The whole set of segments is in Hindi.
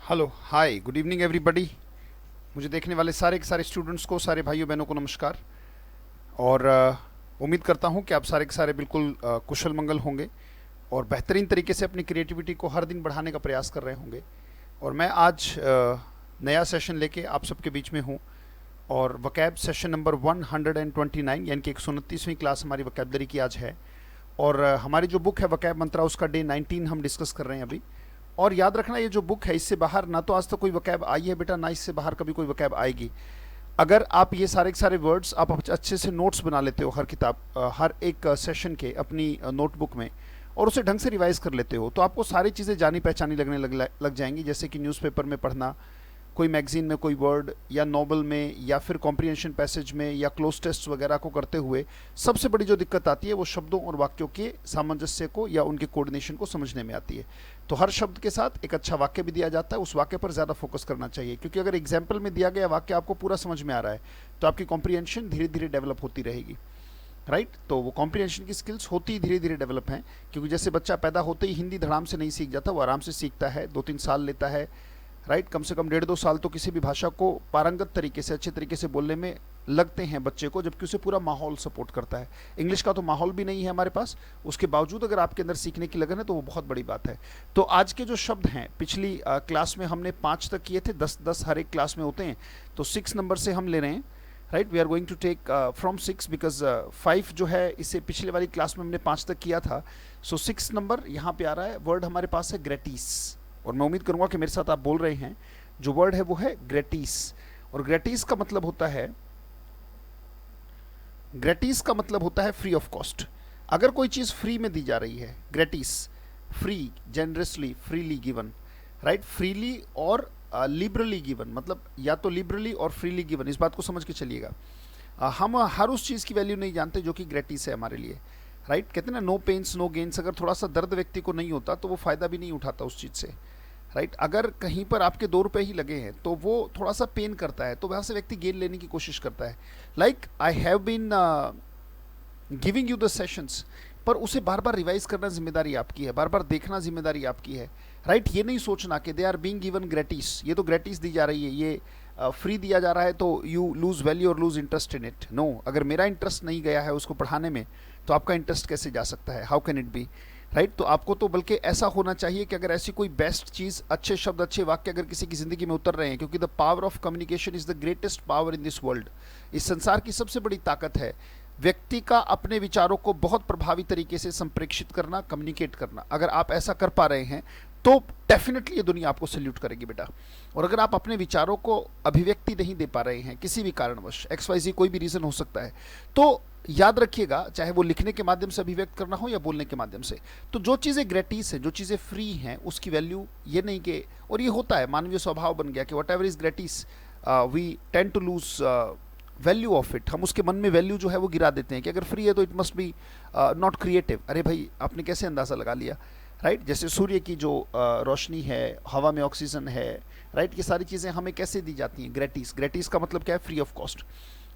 Hello hi good evening everybody. मुझे देखने वाले सारे के सारे स्टूडेंट्स को, सारे भाइयों बहनों को नमस्कार। और उम्मीद करता हूँ कि आप सारे के सारे बिल्कुल कुशल मंगल होंगे और बेहतरीन तरीके से अपनी क्रिएटिविटी को हर दिन बढ़ाने का प्रयास कर रहे होंगे। और मैं आज नया सेशन लेके आप सबके बीच में हूँ और वकैब सेशन नंबर 129 यानी कि 129वीं क्लास हमारी वकैबलरी की आज है। और हमारी जो बुक है वकैब मंत्रा, उसका डे 19 हम डिस्कस कर रहे हैं अभी। और याद रखना, ये जो बुक है इससे बाहर ना तो आज तक कोई वकैब आई है बेटा, ना इससे बाहर कभी कोई वकैब आएगी। अगर आप ये सारे के सारे वर्ड्स आप अच्छे से नोट्स बना लेते हो हर किताब हर एक सेशन के अपनी नोटबुक में, और उसे ढंग से रिवाइज कर लेते हो, तो आपको सारी चीज़ें जानी पहचानी लगने लग जाएंगी। जैसे कि न्यूज़पेपर में पढ़ना, कोई मैगजीन में कोई वर्ड, या नॉवल में, या फिर कॉम्प्रिहेंशन पैसेज में, या क्लोज टेस्ट वगैरह को करते हुए सबसे बड़ी जो दिक्कत आती है वो शब्दों और वाक्यों के सामंजस्य को या उनके कोऑर्डिनेशन को समझने में आती है। तो हर शब्द के साथ एक अच्छा वाक्य भी दिया जाता है, उस वाक्य पर ज़्यादा फोकस करना चाहिए, क्योंकि अगर एग्जाम्पल में दिया गया वाक्य आपको पूरा समझ में आ रहा है तो आपकी कॉम्प्रिहेंशन धीरे धीरे डेवलप होती रहेगी। राइट तो वो कॉम्प्रिहेंशन की स्किल्स होती ही धीरे धीरे डेवलप हैं, क्योंकि जैसे बच्चा पैदा होते ही हिंदी धड़ाम से नहीं सीख जाता, वो आराम से सीखता है, 2-3 साल लेता है। राइट कम से कम 1.5-2 साल तो किसी भी भाषा को पारंगत तरीके से, अच्छे तरीके से बोलने में लगते हैं बच्चे को, जबकि उसे पूरा माहौल सपोर्ट करता है। इंग्लिश का तो माहौल भी नहीं है हमारे पास, उसके बावजूद अगर आपके अंदर सीखने की लगन है तो वो बहुत बड़ी बात है। तो आज के जो शब्द हैं, पिछली क्लास में हमने 5 तक किए थे, 10-10 हर एक क्लास में होते हैं, तो 6 नंबर से हम ले रहे हैं। Right we are going to take from 6 because 5 जो है इससे पिछले वाली क्लास में हमने 5 तक किया था। सो 6 नंबर यहाँ पे आ रहा है। वर्ड हमारे पास है ग्रेटिस, और मैं उम्मीद करूँगा कि मेरे साथ आप बोल रहे हैं। जो वर्ड है वो है ग्रेटिस, और ग्रेटिस का मतलब होता है, ग्रेटिस का मतलब होता है फ्री ऑफ कॉस्ट। अगर कोई चीज़ फ्री में दी जा रही है, gratis, free, generously, freely given. Right freely और लिबरली गिवन, मतलब या तो लिबरली और फ्रीली गिवन, इस बात को समझ के चलिएगा। हम हर उस चीज़ की वैल्यू नहीं जानते जो कि ग्रेटिस है हमारे लिए। राइट कहते हैं ना, नो पेन्स नो गेन्स। अगर थोड़ा सा दर्द व्यक्ति को नहीं होता तो वो फ़ायदा भी नहीं उठाता उस चीज़ से। राइट अगर कहीं पर आपके 2 रुपये ही लगे हैं तो वो थोड़ा सा पेन करता है, तो वहाँ से व्यक्ति गेन लेने की कोशिश करता है। Like I have been giving you the sessions, पर उसे बार बार रिवाइज करना जिम्मेदारी आपकी है, बार बार देखना जिम्मेदारी आपकी है। राइट ये नहीं सोचना कि दे आर बीइंग गिवन ग्रेटिस, ये तो ग्रेटिस दी जा रही है, ये फ्री दिया जा रहा है, तो यू लूज वैल्यू और lose interest in it. No, अगर मेरा इंटरेस्ट नहीं गया है उसको पढ़ाने में तो आपका इंटरेस्ट कैसे जा सकता है? How can it be? Right तो आपको तो बल्कि ऐसा होना चाहिए कि अगर ऐसी कोई बेस्ट चीज़, अच्छे शब्द, अच्छे वाक्य अगर किसी की ज़िंदगी में उतर रहे हैं, क्योंकि the power of communication is the greatest power in this world. इस संसार की सबसे बड़ी ताकत है व्यक्ति का अपने विचारों को बहुत प्रभावी तरीके से संप्रेषित करना, कम्युनिकेट करना। अगर आप ऐसा कर पा रहे हैं तो डेफिनेटली ये दुनिया आपको सल्यूट करेगी बेटा। और अगर आप अपने विचारों को अभिव्यक्ति नहीं दे पा रहे हैं किसी भी कारणवश, XYZ कोई भी रीज़न हो सकता है, तो याद रखिएगा, चाहे वो लिखने के माध्यम से अभिव्यक्त करना हो या बोलने के माध्यम से, तो जो चीज़ें ग्रेटिस है, जो चीज़ें फ्री हैं, उसकी वैल्यू ये नहीं कि, और ये होता है, मानवीय स्वभाव बन गया कि whatever is gratis we tend to lose value of it. हम उसके मन में वैल्यू जो है वो गिरा देते हैं कि अगर फ्री है तो it must be not creative. अरे भाई आपने कैसे अंदाज़ा लगा लिया? राइट जैसे सूर्य की जो रोशनी है, हवा में ऑक्सीजन है, राइट ये सारी चीज़ें हमें कैसे दी जाती हैं? ग्रेटिस। ग्रेटिस का मतलब क्या है? Free of cost,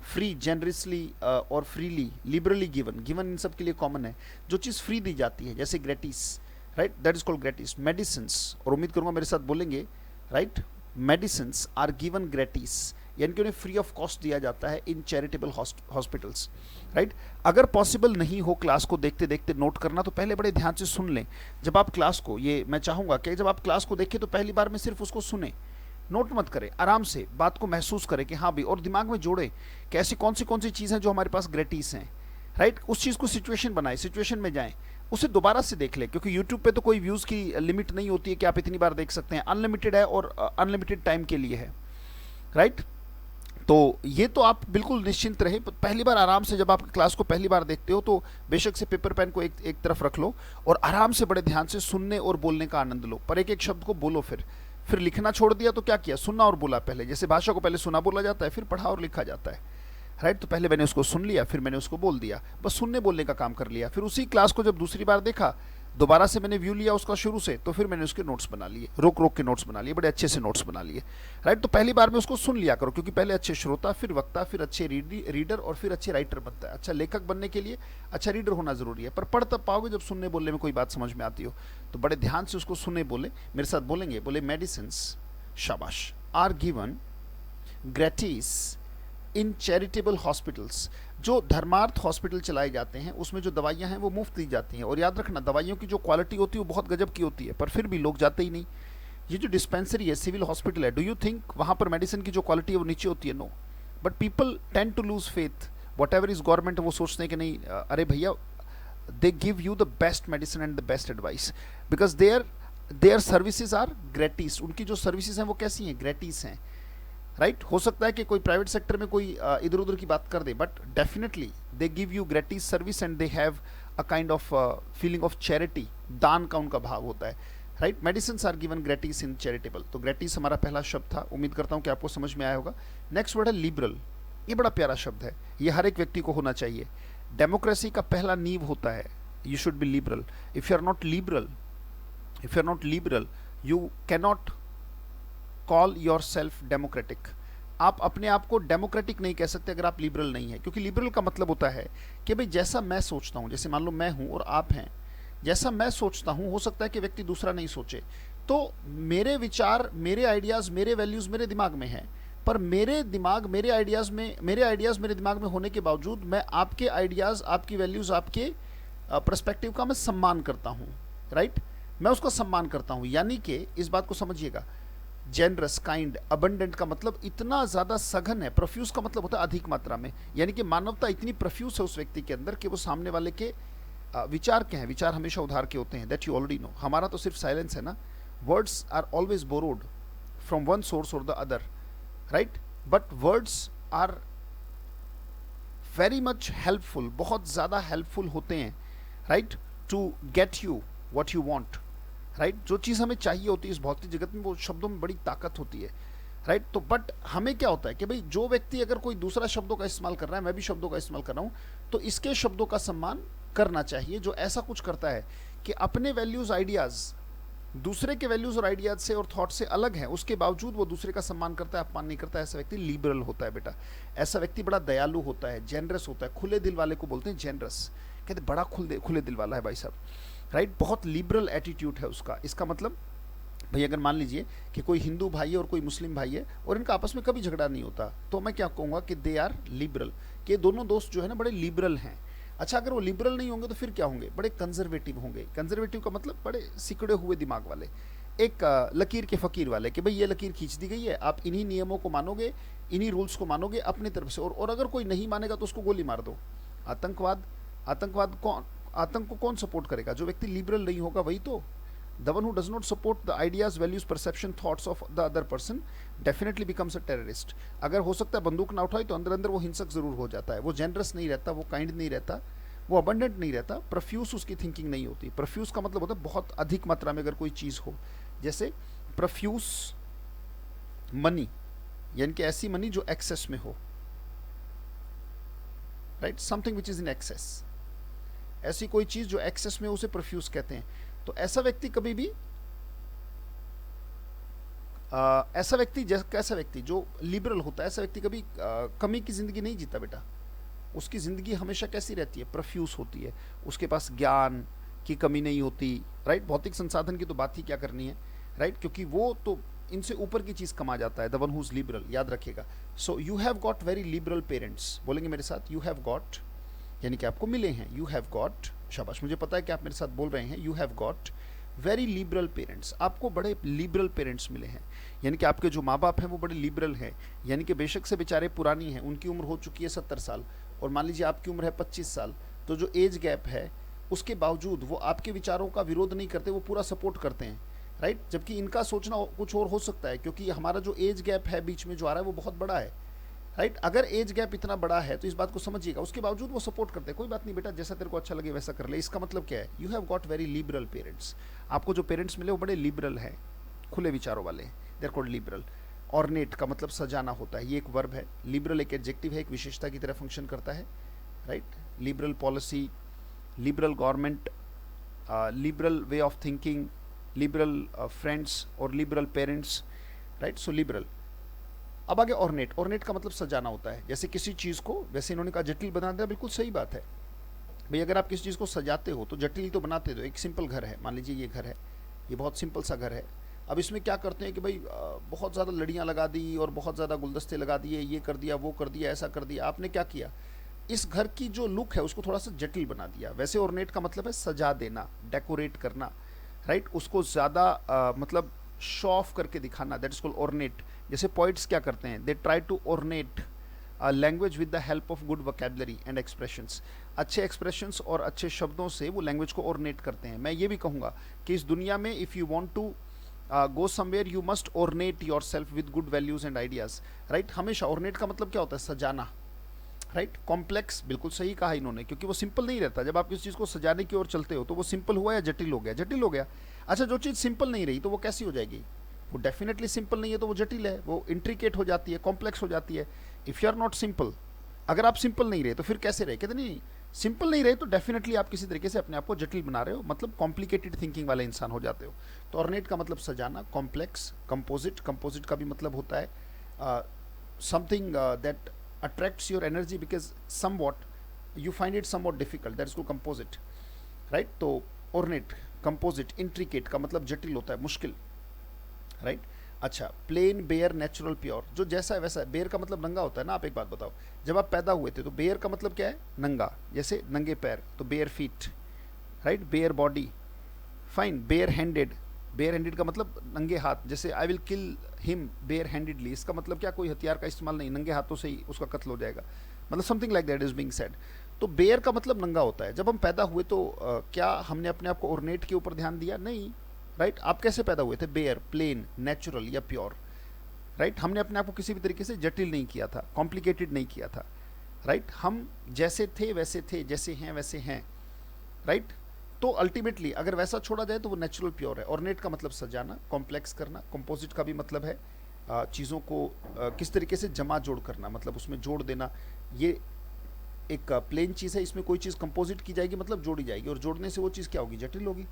free, generously और फ्रीली, लिबरली गिवन। गिवन इन सब के लिए कॉमन है। जो चीज़ फ्री दी जाती है जैसे gratis, right that is called gratis. Medicines, और उम्मीद करूँगा मेरे साथ बोलेंगे, right medicines are given gratis, यानी कि उन्हें फ्री ऑफ कॉस्ट दिया जाता है इन चैरिटेबल हॉस्पिटल्स। राइट अगर पॉसिबल नहीं हो क्लास को देखते देखते नोट करना, तो पहले बड़े ध्यान से सुन लें। जब आप क्लास को, ये मैं चाहूँगा कि जब आप क्लास को देखें तो पहली बार में सिर्फ उसको सुने, नोट मत करें, आराम से बात को महसूस करें कि हाँ भी, और दिमाग में जोड़े कि ऐसी कौन सी चीज़ हैं जो हमारे पास ग्रेटिस हैं। राइट उस चीज़ को सिचुएशन बनाए, सिचुएशन में जाएं, उसे दोबारा से देख लें, क्योंकि यूट्यूब पे तो कोई व्यूज़ की लिमिट नहीं होती है कि आप इतनी बार देख सकते हैं, अनलिमिटेड है और अनलिमिटेड टाइम के लिए है। राइट तो ये तो आप बिल्कुल निश्चिंत रहे। पहली बार आराम से, जब आप क्लास को पहली बार देखते हो तो बेशक से पेपर पेन को एक तरफ रख लो और आराम से बड़े ध्यान से सुनने और बोलने का आनंद लो, पर एक एक शब्द को बोलो। फिर लिखना छोड़ दिया तो क्या किया? सुनना और बोला पहले। जैसे भाषा को पहले सुना बोला जाता है, फिर पढ़ा और लिखा जाता है। राइट तो पहले मैंने उसको सुन लिया, फिर मैंने उसको बोल दिया, बस सुनने बोलने का काम कर लिया। फिर उसी क्लास को जब दूसरी बार देखा, दोबारा से मैंने व्यू लिया उसका शुरू से, तो फिर मैंने उसके नोट्स बना लिए, रोक रोक के नोट्स बना लिए, बड़े अच्छे से नोट्स बना लिए। राइट तो पहली बार में उसको सुन लिया करो, क्योंकि पहले अच्छे श्रोता, फिर वक्ता, फिर अच्छे रीडर और फिर अच्छे राइटर बनता है। अच्छा लेखक बनने के लिए अच्छा रीडर होना जरूरी है, पर पढ़ तब पाओगे जब सुनने बोलने में कोई बात समझ में आती हो। तो बड़े ध्यान से उसको सुने बोले, मेरे साथ बोलेंगे, बोले मेडिसिन्स, शाबाश, are given gratis in charitable hospitals. जो धर्मार्थ हॉस्पिटल चलाए जाते हैं उसमें जो दवाइयाँ हैं वो मुफ्त दी जाती हैं, और याद रखना दवाइयों की जो क्वालिटी होती है वो बहुत गजब की होती है, पर फिर भी लोग जाते ही नहीं। ये जो डिस्पेंसरी है, सिविल हॉस्पिटल है, डू यू थिंक वहाँ पर मेडिसिन की जो क्वालिटी है वो नीचे होती है? No, but people tend to lose faith. Whatever is government, वो सोचते हैं कि नहीं अरे भैया, they give you the best medicine and the best advice, because their services are gratis. उनकी जो सर्विसेज हैं वो कैसी हैं? ग्रेटिस हैं, राइट। हो सकता है कि कोई प्राइवेट सेक्टर में कोई इधर उधर की बात कर दे, but definitely they give you gratis service and they have a kind of feeling of charity, दान का उनका भाव होता है, right. Medicine are given gratis in charitable. तो ग्रेटिस हमारा पहला शब्द था, उम्मीद करता हूँ कि आपको समझ में आया होगा। नेक्स्ट वर्ड है लिबरल। ये बड़ा प्यारा शब्द है, ये हर एक व्यक्ति को होना चाहिए। डेमोक्रेसी का पहला नींव होता है you should be liberal. If you are not liberal you cannot call yourself democratic. आप अपने आप को डेमोक्रेटिक नहीं कह सकते अगर आप लिबरल नहीं है, क्योंकि लिबरल का मतलब होता है कि भाई जैसा मैं सोचता हूँ, जैसे मान लो मैं हूँ और आप हैं, जैसा मैं सोचता हूँ हो सकता है कि व्यक्ति दूसरा नहीं सोचे। तो मेरे विचार, मेरे आइडियाज़, मेरे वैल्यूज़ मेरे दिमाग में हैं, पर मेरे आइडियाज़ मेरे दिमाग में होने के बावजूद मैं आपके आइडियाज़, आपकी वैल्यूज़, आपके पर्सपेक्टिव का मैं सम्मान करता हूँ, राइट। मैं उसका सम्मान करता हूँ, यानी कि इस बात को समझिएगा। जेनरस, काइंड, अबंडेंट का मतलब इतना ज़्यादा सघन है। प्रोफ्यूज का मतलब होता है अधिक मात्रा में, यानी कि मानवता इतनी प्रोफ्यूज है उस व्यक्ति के अंदर कि वो सामने वाले के विचार के हैं, विचार हमेशा उधार के होते हैं, दैट यू ऑलरेडी नो। हमारा तो सिर्फ साइलेंस है ना। Words are always borrowed from one source और the other, right, but words are very much helpful, बहुत ज़्यादा हेल्पफुल होते हैं, right, to get you what you want, right. जो चीज़ हमें चाहिए होती है इस भौतिक जगत में, वो शब्दों में बड़ी ताकत होती है, राइट। तो बट हमें क्या होता है कि भाई जो व्यक्ति अगर कोई दूसरा शब्दों का इस्तेमाल कर रहा है, मैं भी शब्दों का इस्तेमाल कर रहा हूँ, तो इसके शब्दों का सम्मान करना चाहिए। जो ऐसा कुछ करता है कि अपने वैल्यूज़, आइडियाज़ दूसरे के वैल्यूज़ और आइडियाज से और थॉट से अलग है, उसके बावजूद वो दूसरे का सम्मान करता है, अपमान नहीं करता है, ऐसा व्यक्ति लिबरल होता है बेटा। ऐसा व्यक्ति बड़ा दयालु होता है, जेनरस होता है, खुले दिल वाले को बोलते हैं जेनरस। कहते बड़ा खुले दिल वाला है भाई साहब, राइट, बहुत लिबरल एटीट्यूड है उसका। इसका मतलब भाई अगर मान लीजिए कि कोई हिंदू भाई है और कोई मुस्लिम भाई है और इनका आपस में कभी झगड़ा नहीं होता, तो मैं क्या कहूँगा कि दे आर लिबरल, कि दोनों दोस्त जो है ना बड़े लिबरल हैं। अच्छा, अगर वो लिबरल नहीं होंगे तो फिर क्या होंगे? बड़े कंजर्वेटिव होंगे। कंजर्वेटिव का मतलब बड़े सिकड़े हुए दिमाग वाले, एक लकीर के फ़कीर वाले, कि भाई ये लकीर खींच दी गई है, आप इन्हीं नियमों को मानोगे, इन्हीं रूल्स को मानोगे अपनी तरफ से, और अगर कोई नहीं मानेगा तो उसको गोली मार दो। आतंक को कौन सपोर्ट करेगा? जो व्यक्ति लिबरल नहीं होगा वही तो। The one who does not support the ideas, values, perception, thoughts of the other person definitely becomes a terrorist. अगर हो सकता है बंदूक ना उठाए तो अंदर अंदर वो हिंसक जरूर हो जाता है। वो जेनरस नहीं रहता, वो काइंड नहीं रहता, वो अबंडेंट नहीं रहता, प्रोफ्यूज उसकी थिंकिंग नहीं होती। प्रोफ्यूज का मतलब होता है बहुत अधिक मात्रा में अगर कोई चीज़ हो, जैसे प्रोफ्यूज मनी, यानी कि ऐसी मनी जो एक्सेस में हो, right, something which is in excess, ऐसी कोई चीज़ जो एक्सेस में, उसे प्रोफ्यूज कहते हैं। तो ऐसा व्यक्ति कभी भी ऐसा व्यक्ति जो लिबरल होता है, ऐसा व्यक्ति कभी कमी की जिंदगी नहीं जीता बेटा। उसकी ज़िंदगी हमेशा कैसी रहती है? प्रोफ्यूज होती है। उसके पास ज्ञान की कमी नहीं होती, राइट। भौतिक संसाधन की तो बात ही क्या करनी है, राइट, क्योंकि वो तो इनसे ऊपर की चीज़ कमा जाता है। The one who is liberal, याद रखिएगा। So you have got very liberal parents. बोलेंगे मेरे साथ, यू हैव गॉट, यानी कि आपको मिले हैं। यू हैव गॉट, शाबाश, मुझे पता है कि आप मेरे साथ बोल रहे हैं। You have got very liberal parents. आपको बड़े लिबरल पेरेंट्स मिले हैं, यानी कि आपके जो माँ बाप हैं वो बड़े लिबरल हैं। यानी कि बेशक से बेचारे पुरानी हैं, उनकी उम्र हो चुकी है 70 साल, और मान लीजिए आपकी उम्र है 25 साल, तो जो एज गैप है उसके बावजूद वो आपके विचारों का विरोध नहीं करते, वो पूरा सपोर्ट करते हैं, राइट। जबकि इनका सोचना कुछ और हो सकता है, क्योंकि हमारा जो एज गैप है बीच में जो आ रहा है वो बहुत बड़ा है, राइट। अगर एज गैप इतना बड़ा है तो इस बात को समझिएगा, उसके बावजूद वो सपोर्ट करते हैं। कोई बात नहीं बेटा, जैसा तेरे को अच्छा लगे वैसा कर ले। इसका मतलब क्या है? You have got very liberal parents. आपको जो पेरेंट्स मिले वो बड़े लिबरल हैं, खुले विचारों वाले, they are called liberal. Ornate का मतलब सजाना होता है, ये एक वर्ब है। लिबरल एक एडजेक्टिव है, एक विशेषता की तरह फंक्शन करता है, right. Liberal policy, liberal government, liberal way of thinking, liberal friends और लिबरल पेरेंट्स, राइट। सो लिबरल। अब आगे ऑर्नेट। ऑर्नेट का मतलब सजाना होता है, जैसे किसी चीज़ को, वैसे इन्होंने कहा जटिल बना दिया, बिल्कुल सही बात है भाई। अगर आप किसी चीज़ को सजाते हो तो जटिल तो बनाते हो। एक सिंपल घर है, मान लीजिए ये घर है, ये बहुत सिंपल सा घर है, अब इसमें क्या करते हैं कि भाई बहुत ज़्यादा लड़ियाँ लगा दी और बहुत ज़्यादा गुलदस्ते लगा दिए, ये कर दिया, वो कर दिया, ऐसा कर दिया। आपने क्या किया, इस घर की जो लुक है उसको थोड़ा सा जटिल बना दिया। वैसे ऑर्नेट का मतलब है सजा देना, डेकोरेट करना, राइट, उसको ज़्यादा मतलब शो ऑफ करके दिखाना, दैट इज कॉल्ड ऑर्नेट। जैसे पोइट्स क्या करते हैं, they try to ornate language with the help of good vocabulary and expressions. अच्छे एक्सप्रेशंस और अच्छे शब्दों से वो लैंग्वेज को ऑर्नेट करते हैं। मैं ये भी कहूँगा कि इस दुनिया में if you want to go somewhere you must ornate yourself with good values and ideas, right. हमेशा ऑर्नेट का मतलब क्या होता है, सजाना, राइट। कॉम्प्लेक्स, बिल्कुल सही कहा इन्होंने, क्योंकि वो सिंपल नहीं रहता। जब आप किसी चीज़ को सजाने की ओर चलते हो तो वो सिंपल हुआ या जटिल हो गया, जटिल हो गया। अच्छा, जो चीज़ सिंपल नहीं रही तो वो कैसी हो जाएगी, वो डेफिनेटली सिंपल नहीं है तो वो जटिल है, वो इंट्रिकेट हो जाती है, कॉम्प्लेक्स हो जाती है। If you are not simple, अगर आप सिंपल नहीं रहे तो फिर कैसे रहे, कहते नहीं, सिंपल नहीं रहे तो डेफिनेटली आप किसी तरीके से अपने आप को जटिल बना रहे हो, मतलब कॉम्प्लिकेटेड थिंकिंग वाले इंसान हो जाते हो। तो ऑर्नेट का मतलब सजाना, कॉम्प्लेक्स, कंपोजिट, कंपोजिट का भी मतलब होता है something that attracts your energy because somewhat you find it somewhat difficult, that's called composite, right। तो ornate, composite, intricate का मतलब जटिल होता है, मुश्किल, राइट। अच्छा, प्लेन, बेयर, नेचुरल, प्योर, जो जैसा है वैसा है। बेयर का मतलब नंगा होता है ना। आप एक बात बताओ, जब आप पैदा हुए थे तो बेयर का मतलब क्या है, नंगा, जैसे नंगे पैर, तो bare feet, right. Bare body, fine. Bare handed, bare handed का मतलब नंगे हाथ, जैसे I will kill him bare handedly, इसका मतलब क्या, कोई हथियार का इस्तेमाल नहीं, नंगे हाथों से ही उसका कत्ल हो जाएगा, मतलब something like that is being said. तो बेयर का मतलब नंगा होता है। जब हम पैदा हुए तो क्या हमने अपने आप को ऑर्नेट के ऊपर ध्यान दिया, नहीं, राइट। आप कैसे पैदा हुए थे, बेयर, प्लेन, नेचुरल या प्योर, राइट। हमने अपने आप को किसी भी तरीके से जटिल नहीं किया था, कॉम्प्लिकेटेड नहीं किया था, राइट। हम जैसे थे वैसे थे, जैसे हैं वैसे हैं, राइट। तो अल्टीमेटली अगर वैसा छोड़ा जाए तो वो नेचुरल प्योर है। ऑर्नेट का मतलब सजाना, कॉम्प्लेक्स करना। कंपोजिट का भी मतलब है चीज़ों को किस तरीके से जमा जोड़ करना, मतलब उसमें जोड़ देना। ये एक प्लेन चीज़ है, इसमें कोई चीज़ कंपोजिट की जाएगी मतलब जोड़ी जाएगी, और जोड़ने से वो चीज़ क्या होगी, जटिल होगी,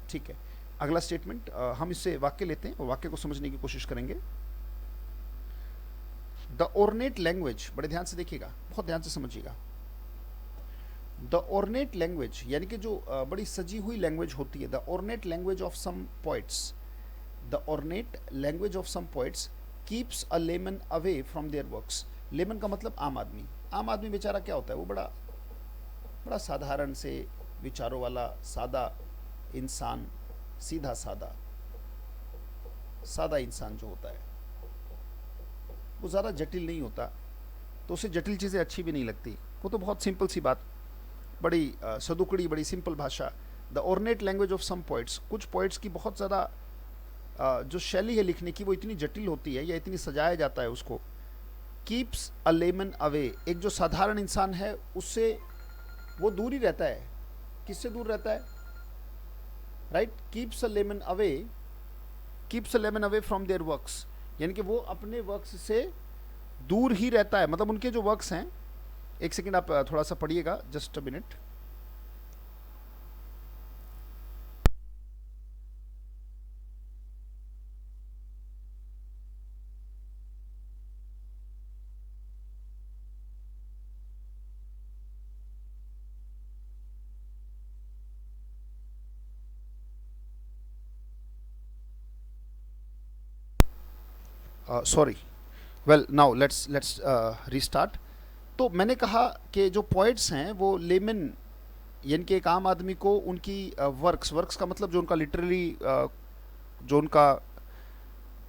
ठीक है। अगला स्टेटमेंट, हम इससे वाक्य लेते हैं और वाक्य को समझने की कोशिश करेंगे। द ऑर्नेट लैंग्वेज, बड़े ध्यान से देखिएगा, बहुत ध्यान से समझिएगा। द ऑर्नेट लैंग्वेज यानी कि जो बड़ी सजी हुई लैंग्वेज होती है, the ornate language of some poets, the ornate language of some poets keeps a lemon away from their works. Lemon का मतलब आम आदमी। आम आदमी बेचारा क्या होता है, वो बड़ा बड़ा साधारण से विचारों वाला सादा इंसान, सीधा सादा सादा इंसान जो होता है, वो ज़्यादा जटिल नहीं होता, तो उसे जटिल चीज़ें अच्छी भी नहीं लगती। वो तो बहुत सिंपल सी बात, बड़ी सदुकड़ी, बड़ी सिंपल भाषा। The ornate language of some poets, कुछ पोइट्स की बहुत ज़्यादा जो शैली है लिखने की वो इतनी जटिल होती है या इतनी सजाया जाता है उसको। कीप्स अ लेमन अवे, एक जो साधारण इंसान है उससे वो दूर ही रहता है। किससे दूर रहता है, right. Keeps a lemon away, keeps a lemon away from their works, यानी कि वो अपने वर्क्स से दूर ही रहता है, मतलब उनके जो वर्क्स हैं। एक सेकेंड आप थोड़ा सा पढ़िएगा, just a minute. Sorry, well now let's restart. तो मैंने कहा कि जो पोइट्स हैं वो लेमन यानी कि एक आम आदमी को उनकी वर्क्स, वर्क्स का मतलब जो उनका लिटरली जो उनका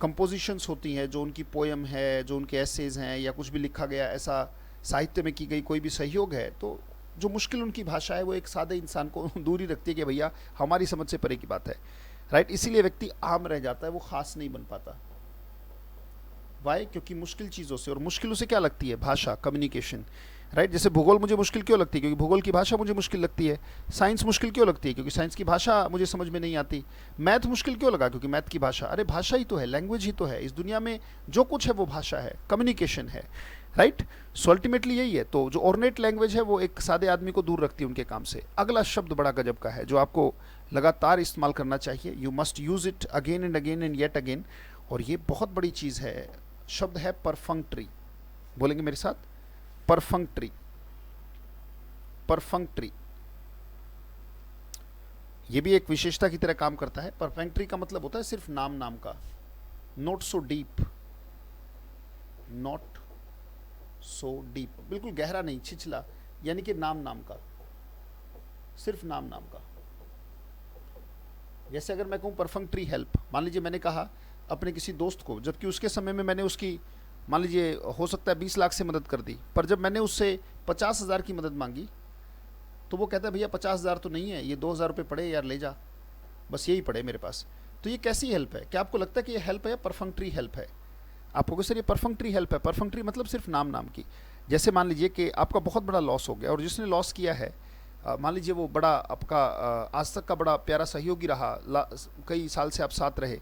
कंपोजिशंस होती हैं, जो उनकी पोएम है, जो उनके एसेज हैं, या कुछ भी लिखा गया ऐसा साहित्य में की गई कोई भी सहयोग है, तो जो मुश्किल उनकी भाषा है वो एक सादे इंसान को दूर ही रखती है कि भैया हमारी समझ से परे की बात है, राइट। इसीलिए व्यक्ति आम रह जाता है, वो खास नहीं बन पाता। वाई, क्योंकि मुश्किल चीज़ों से, और मुश्किल उसे क्या लगती है, भाषा, कम्युनिकेशन, राइट। जैसे भूगोल मुझे मुश्किल क्यों लगती है, क्योंकि भूगोल की भाषा मुझे मुश्किल लगती है। साइंस मुश्किल क्यों लगती है, क्योंकि साइंस की भाषा मुझे समझ में नहीं आती। मैथ मुश्किल क्यों लगा, क्योंकि मैथ की भाषा, अरे भाषा ही तो है, लैंग्वेज ही तो है। इस दुनिया में जो कुछ है वो भाषा है, कम्युनिकेशन है, राइट। सो अल्टीमेटली यही है। तो जो ऑर्नेट लैंग्वेज है वो एक सादे आदमी को दूर रखती है उनके काम से। अगला शब्द बड़ा गजब का है जो आपको लगातार इस्तेमाल करना चाहिए, you must use it again and again and yet again, और ये बहुत बड़ी चीज़ है। शब्द है परफंक्ट्री, बोलेंगे मेरे साथ, परफंक्ट्री, परफंक्ट्री। ये भी एक विशेषता की तरह काम करता है। परफेक्ट्री का मतलब होता है सिर्फ नाम नाम का, not so deep, not so deep, बिल्कुल गहरा नहीं, छिछला, यानी कि नाम नाम का, सिर्फ नाम नाम का। जैसे अगर मैं कहूँ परफेक्ट्री हेल्प, मान लीजिए मैंने कहा अपने किसी दोस्त को, जबकि उसके समय में मैंने उसकी मान लीजिए हो सकता है 20 लाख से मदद कर दी, पर जब मैंने उससे 50,000 की मदद मांगी तो वो कहता है भैया 50,000 तो नहीं है, ये 2,000 रुपये पड़े यार, ले जा, बस यही पड़े मेरे पास। तो ये कैसी हेल्प है? क्या आपको लगता है कि ये हेल्प है या परफेक्ट्री हेल्प है? आपको कि सर ये परफेक्ट्री हेल्प है। परफेक्ट्री मतलब सिर्फ नाम नाम की। जैसे मान लीजिए कि आपका बहुत बड़ा लॉस हो गया और जिसने लॉस किया है, मान लीजिए वो बड़ा आपका आज तक का बड़ा प्यारा सहयोगी रहा, कई साल से आप साथ रहे,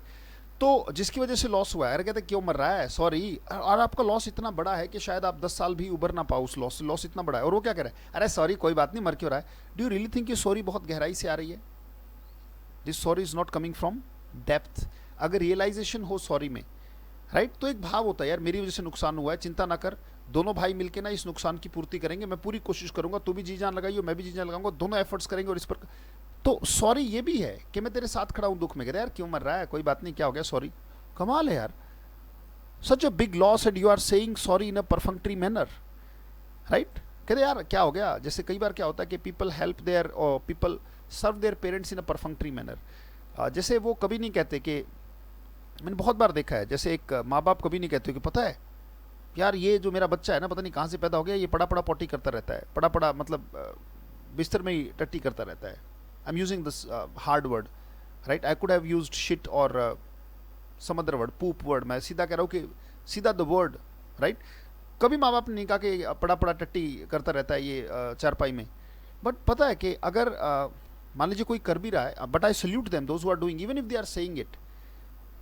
तो जिसकी वजह से लॉस हुआ है, अरे कहते क्यों मर रहा है, सॉरी, और आपका लॉस इतना बड़ा है कि शायद आप 10 साल भी उबर ना पाओ उस लॉस से, लॉस इतना बड़ा है, और वो क्या कह रहा है, अरे सॉरी कोई बात नहीं, मर क्यों रहा है? डू यू रियली थिंक ये सॉरी बहुत गहराई से आ रही है? This sorry is not coming from depth. अगर रियलाइजेशन हो सॉरी में, राइट, तो एक भाव होता है यार मेरी वजह से नुकसान हुआ है, चिंता ना कर, दोनों भाई मिलके ना इस नुकसान की पूर्ति करेंगे, मैं पूरी कोशिश करूंगा, तू भी जी जान लगाइयो, मैं भी जी जान लगाऊंगा, दोनों एफर्ट्स करेंगे और इस पर। तो सॉरी ये भी है कि मैं तेरे साथ खड़ा हूं दुख में, कहते यार क्यों मर रहा है, कोई बात नहीं, क्या हो गया, सॉरी। कमाल है यार, such a big loss and you are saying sorry in a perfunctory manner, right. कहते यार क्या हो गया? जैसे कई बार क्या होता है कि पीपल हेल्प देयर और people serve their parents in a perfunctory manner. जैसे वो कभी नहीं कहते कि, मैंने बहुत बार देखा है, जैसे एक माँ बाप कभी नहीं कहते कि पता है यार ये जो मेरा बच्चा है ना, पता नहीं कहाँ से पैदा हो गया, ये पड़ा पड़ा पॉटी करता रहता है, पड़ा पड़ा मतलब बिस्तर में ही टट्टी करता रहता है। I am using this hard word, right, I could have used shit और सम अदर वर्ड, पूप वर्ड, मैं सीधा कह रहा हूँ कि सीधा द वर्ड, राइट। कभी माँ बाप ने नहीं कहा कि पड़ा पड़ा टट्टी करता रहता है ये चारपाई में। बट पता है कि अगर मान लीजिए कोई कर भी रहा है, but I salute them those who are doing, even if they are saying it,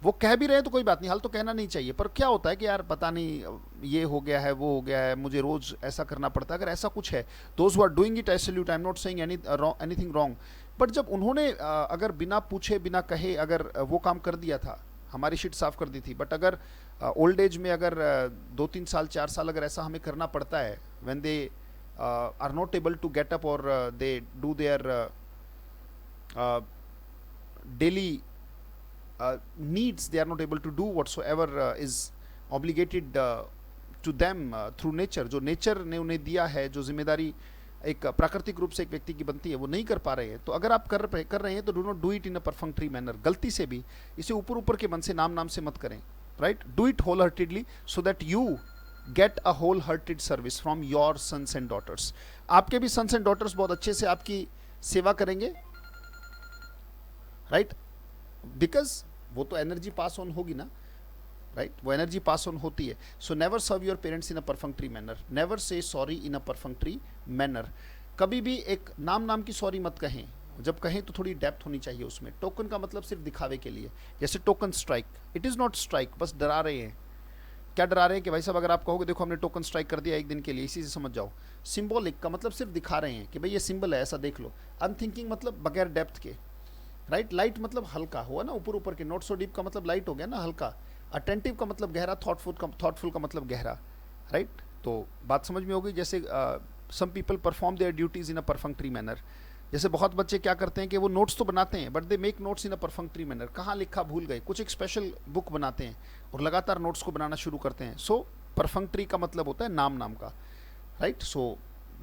वो कह भी रहे हैं तो कोई बात नहीं, हाल तो कहना नहीं चाहिए, पर क्या होता है कि यार पता नहीं ये हो गया है, वो हो गया है, मुझे रोज ऐसा करना पड़ता है, अगर ऐसा कुछ है, those who are doing it I salute, I am not saying anything wrong. But जब उन्होंने अगर बिना पूछे बिना कहे अगर वो काम कर दिया था, हमारी शीट साफ कर दी थी, बट अगर ओल्ड एज में अगर 2-3 साल 4 साल अगर ऐसा हमें करना पड़ता है, when they are not able to get up और they do their daily needs, they are not able to do whatsoever is obligated to them through nature, जो नेचर ने उन्हें दिया है, जो जिम्मेदारी एक प्राकृतिक रूप से एक व्यक्ति की बनती है, वो नहीं कर पा रहे हैं। तो अगर आप कर रहे हैं तो do not do it in a perfunctory manner. गलती से भी इसे ऊपर ऊपर के मन से नाम नाम से मत करें, right. Do it whole heartedly so that you get a whole hearted service from your sons and daughters. आपके भी सन्स एंड डॉटर्स बहुत अच्छे से आपकी सेवा करेंगे, राइट, बिकॉज वो तो एनर्जी पास ऑन होगी ना, राइट, वो एनर्जी पास ऑन होती है। So never serve your parents in a perfunctory manner, never say sorry in a perfunctory manner. कभी भी एक नाम नाम की सॉरी मत कहें, जब कहें तो थोड़ी डेप्थ होनी चाहिए उसमें। टोकन का मतलब सिर्फ दिखावे के लिए, जैसे token strike, it is not strike, बस डरा रहे हैं। क्या डरा रहे हैं कि भाई साहब अगर आप कहोगे देखो हमने टोकन स्ट्राइक कर दिया एक दिन के लिए, इसी से समझ जाओ। सिंबॉलिक का मतलब सिर्फ दिखा रहे हैं कि भाई ये सिंबल है, ऐसा देख लो। अनथिंकिंग मतलब बगैर डेप्थ के, राइट। लाइट मतलब हल्का हुआ ना, ऊपर ऊपर के। नॉट सो डीप का मतलब लाइट हो गया ना, हल्का। अटेंटिव का मतलब गहरा, थॉटफुल का मतलब गहरा, राइट। तो बात समझ में हो गई। जैसे some people perform their duties in a perfunctory manner. जैसे बहुत बच्चे क्या करते हैं कि वो नोट्स तो बनाते हैं but they make notes in a perfunctory manner. कहाँ लिखा भूल गए, कुछ एक स्पेशल बुक बनाते हैं और लगातार नोट्स को बनाना शुरू करते हैं। सो परफेक्ट्री का मतलब होता है नाम नाम का, right. So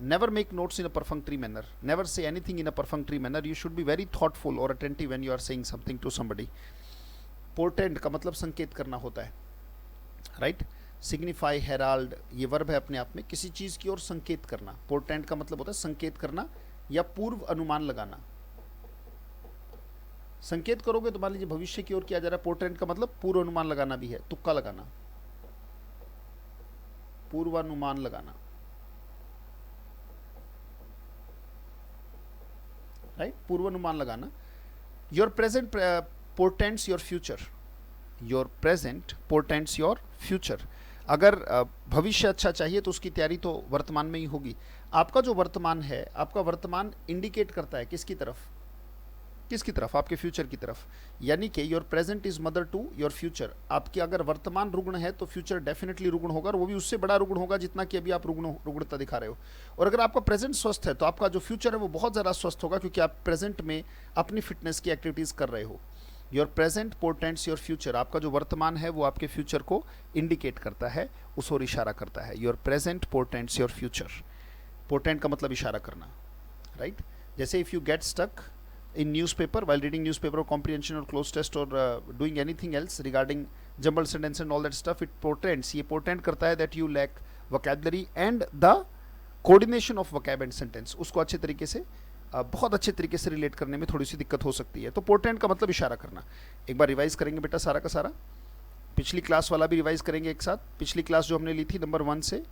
never make notes in a perfunctory manner, never say anything in a perfunctory manner. You should be very thoughtful or attentive when you are saying something to somebody. portend का मतलब संकेत करना होता है, राइट। signify, herald, ये वर्ब है अपने आप में, किसी चीज की ओर संकेत करना। portend का मतलब होता है संकेत करना या पूर्व अनुमान लगाना। संकेत करोगे तो मान लीजिए भविष्य की ओर किया जा रहा है, portend का मतलब पूर्व अनुमान लगाना भी है, तुक्का लगाना, पूर्वानुमान लगाना, राइट, पूर्वानुमान लगाना। Your present portends your future, your present portends your future. अगर भविष्य अच्छा चाहिए तो उसकी तैयारी तो वर्तमान में ही होगी। आपका जो वर्तमान है, आपका वर्तमान इंडिकेट करता है किसकी तरफ, किसकी तरफ? आपके फ्यूचर की तरफ। यानी कि your present is mother to your future. आपकी अगर वर्तमान रुग्ण है तो फ्यूचर डेफिनेटली रुग्ण होगा, और वो भी उससे बड़ा रुग्ण होगा जितना कि अभी आप रुग्णता दिखा रहे हो। और अगर आपका प्रेजेंट स्वस्थ है तो आपका जो फ्यूचर है वो बहुत ज़्यादा स्वस्थ होगा, क्योंकि आप प्रेजेंट में अपनी फिटनेस की एक्टिविटीज़ कर रहे हो। Your present portends your future. आपका जो वर्तमान है वो आपके फ्यूचर को इंडिकेट करता है, उस ओर इशारा करता है। Your present portends your future. Portent का मतलब इशारा करना, राइट? जैसे if you get stuck in newspaper while reading newspaper or comprehension or close test or doing anything else regarding jumbled sentence and all that stuff, it portends, ये portend करता है that you lack vocabulary and the coordination of vocab and sentence। उसको अच्छे तरीके से बहुत अच्छे तरीके से रिलेट करने में थोड़ी सी दिक्कत हो सकती है। तो पोर्टेंट का मतलब इशारा करना। एक बार रिवाइज करेंगे बेटा सारा का सारा, पिछली क्लास वाला भी रिवाइज करेंगे एक साथ। पिछली क्लास जो हमने ली थी नंबर 1 से,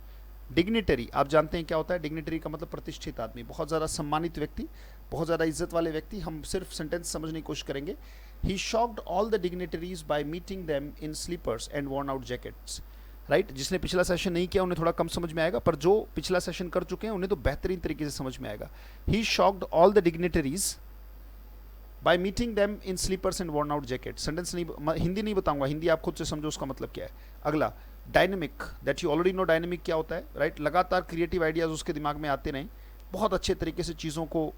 डिग्निटरी आप जानते हैं क्या होता है? डिग्निटरी का मतलब प्रतिष्ठित आदमी, बहुत ज़्यादा सम्मानित व्यक्ति, बहुत ज़्यादा इज्जत वाले व्यक्ति। हम सिर्फ सेंटेंस समझने की कोशिश करेंगे। He shocked all the dignitaries by meeting them in slippers and worn out jackets, right? जिसने पिछला सेशन नहीं किया उन्हें थोड़ा कम समझ में आएगा, पर जो पिछला सेशन कर चुके हैं उन्हें तो बेहतरीन तरीके से समझ में आएगा। He shocked all the dignitaries by meeting them in slippers and worn out jacket. Sentence नहीं, हिंदी नहीं बताऊंगा, हिंदी आप खुद से समझो उसका मतलब क्या है। अगला dynamic, that you already know dynamic क्या होता है, राइट? लगातार क्रिएटिव आइडियाज उसके दिमाग में आते रहें, बहुत अच्छे तरीके से चीज़ों को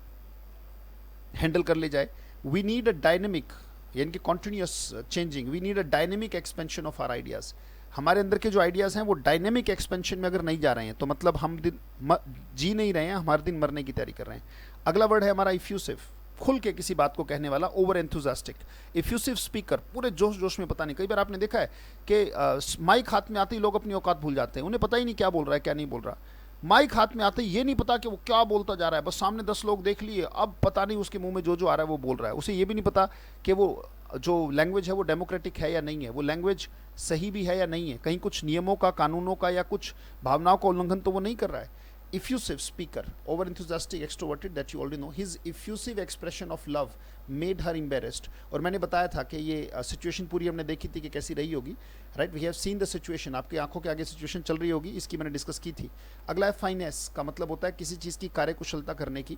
हैंडल कर ले जाए। वी नीड अ डायनेमिक, यानी कि continuous changing, we need a dynamic expansion of our ideas. हमारे अंदर के जो आइडियाज़ हैं वो डायनेमिक एक्सपेंशन में अगर नहीं जा रहे हैं तो मतलब हम जी नहीं रहे हैं, हमारे दिन मरने की तैयारी कर रहे हैं। अगला वर्ड है हमारा इफ्यूसिव, खुल के किसी बात को कहने वाला, ओवर एंथुजास्टिक। इफ्यूसिव स्पीकर, पूरे जोश जोश में, पता नहीं, कई बार आपने देखा है कि माइक हाथ में आते ही लोग अपनी औकात भूल जाते हैं, उन्हें पता ही नहीं क्या बोल रहा है क्या नहीं बोल रहा। माइक हाथ में आते ही ये नहीं पता कि वो क्या बोलता जा रहा है, बस सामने 10 लोग देख लिए, अब पता नहीं उसके मुंह में जो जो आ रहा है वो बोल रहा है। उसे ये भी नहीं पता कि वो जो लैंग्वेज है वो डेमोक्रेटिक है या नहीं है, वो लैंग्वेज सही भी है या नहीं है, कहीं कुछ नियमों का, कानूनों का या कुछ भावनाओं का उल्लंघन तो वो नहीं कर रहा है। Effusive speaker, over enthusiastic, extroverted, that you already know. His effusive expression of love made her embarrassed। और मैंने बताया था कि ये सिचुएशन पूरी हमने देखी थी कि कैसी रही होगी, right? We have seen the situation, आपकी आंखों के आगे सिचुएशन चल रही होगी, इसकी मैंने डिस्कस की थी। अगला है फाइनेस, का मतलब होता है किसी चीज़ की कार्यकुशलता करने की।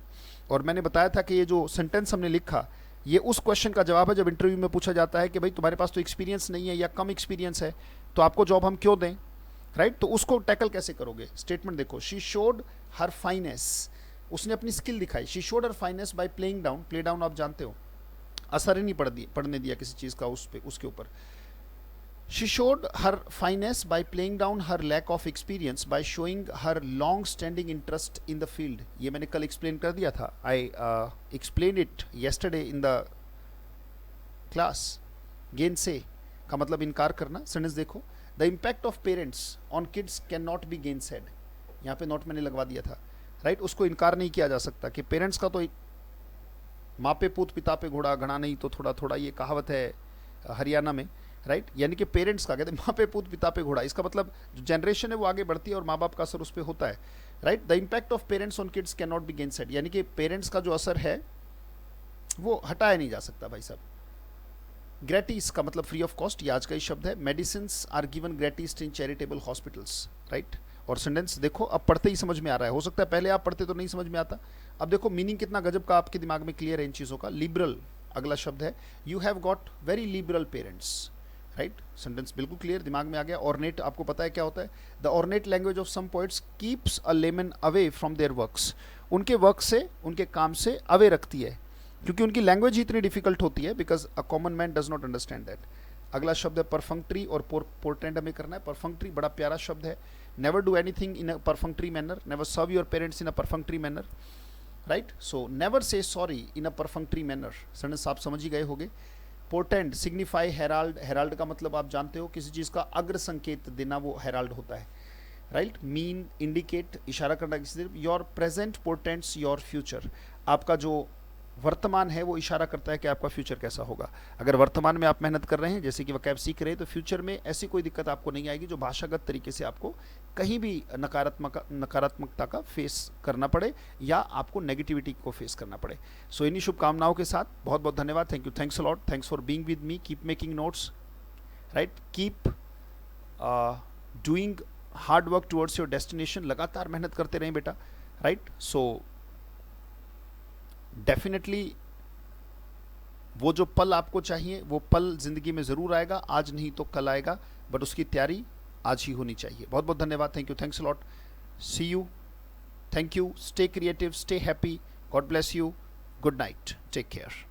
और मैंने बताया था कि ये जो सेंटेंस हमने लिखा ये उस क्वेश्चन का जवाब है जब इंटरव्यू में पूछा जाता है कि भाई तुम्हारे पास तो एक्सपीरियंस नहीं है या कम एक्सपीरियंस है, तो आपको जॉब हम क्यों दें, राइट? तो उसको टैकल कैसे करोगे? स्टेटमेंट देखो, शी शोड हर फाइनेस, उसने अपनी स्किल दिखाई। She showed her finesse by playing down, play down आप जानते हो, असर ही नहीं पढ़ने दिया किसी चीज़ का उसके ऊपर। She showed her finesse by playing down her lack of experience by showing her long standing interest in the field. ये मैंने कल एक्सप्लेन कर दिया था, I explain it yesterday in the class. Gainsay का मतलब इनकार करना। सेंटेंस देखो, the impact of parents on kids can not be gainsaid. यहाँ पे नोट मैंने लगवा दिया था, राइट? उसको इनकार नहीं किया जा सकता कि पेरेंट्स का तो माँ पे पूत पिता पे घोड़ा, घड़ा नहीं तो थोड़ा थोड़ा, ये कहावत है हरियाणा में, राइट? यानी कि पेरेंट्स का, कहते हैं माँ पे पूत पिता पे घोड़ा, इसका मतलब जो जनरेशन है वो आगे बढ़ती है और माँ बाप का असर उस पर होता है, right? The impact of parents on kids can not be gain said, यानी कि पेरेंट्स का जो असर है वो हटाया नहीं जा सकता भाई साहब। ग्रेटिस का मतलब फ्री ऑफ कॉस्ट, ये आज का ही शब्द है। Medicines are given gratis in charitable hospitals, right? और सेंटेंस देखो, अब पढ़ते ही समझ में आ रहा है, हो सकता है पहले आप पढ़ते तो नहीं समझ में आता। अब देखो मीनिंग कितना गजब का आपके दिमाग में क्लियर है इन चीज़ों का। लिबरल अगला शब्द है, you have got very liberal parents, right? Sentence बिल्कुल क्लियर, दिमाग में आ गया। ऑर्नेट आपको पता है क्या होता है? The ornate language of some poets keeps a lemon away from their works, उनके वर्क से, उनके काम से अवे रखती है, क्योंकि उनकी लैंग्वेज ही इतनी डिफिकल्ट होती है, because a common man does not understand that. अगला शब्द है परफंक्ट्री, और पोर्टेंट हमें करना है। परफंक्ट्री बड़ा प्यारा शब्द है। Never do anything in a perfunctory manner, never serve your parents in a perfunctory manner, right? So never say sorry in a perfunctory manner, sentence आप समझ ही गए होंगे। पोर्टेंट सिग्निफाई हेराल्ड, हेराल्ड का मतलब आप जानते हो किसी चीज़ का अग्र संकेत देना, वो हेराल्ड होता है, राइट? मीन, इंडिकेट, इशारा करना किसी तरफ। Your present portends your future, आपका जो वर्तमान है वो इशारा करता है कि आपका फ्यूचर कैसा होगा। अगर वर्तमान में आप मेहनत कर रहे हैं, जैसे कि वकैब सीख रहे हैं, तो फ्यूचर में ऐसी कोई दिक्कत आपको नहीं आएगी जो भाषागत तरीके से आपको कहीं भी नकारात्मकता का फेस करना पड़े या आपको नेगेटिविटी को फेस करना पड़े। सो इन्हीं शुभकामनाओं के साथ बहुत बहुत धन्यवाद। Thank you, thanks a lot, thanks for being with me, keep making notes, right? Keep doing hard work towards your destination, लगातार मेहनत करते रहें बेटा, राइट? सो डेफिनेटली वो जो पल आपको चाहिए वो पल ज़िंदगी में ज़रूर आएगा, आज नहीं तो कल आएगा, बट उसकी तैयारी आज ही होनी चाहिए। बहुत बहुत धन्यवाद, thank you, thanks a lot, see you, thank you, stay creative, stay happy, God bless you, good night, take care.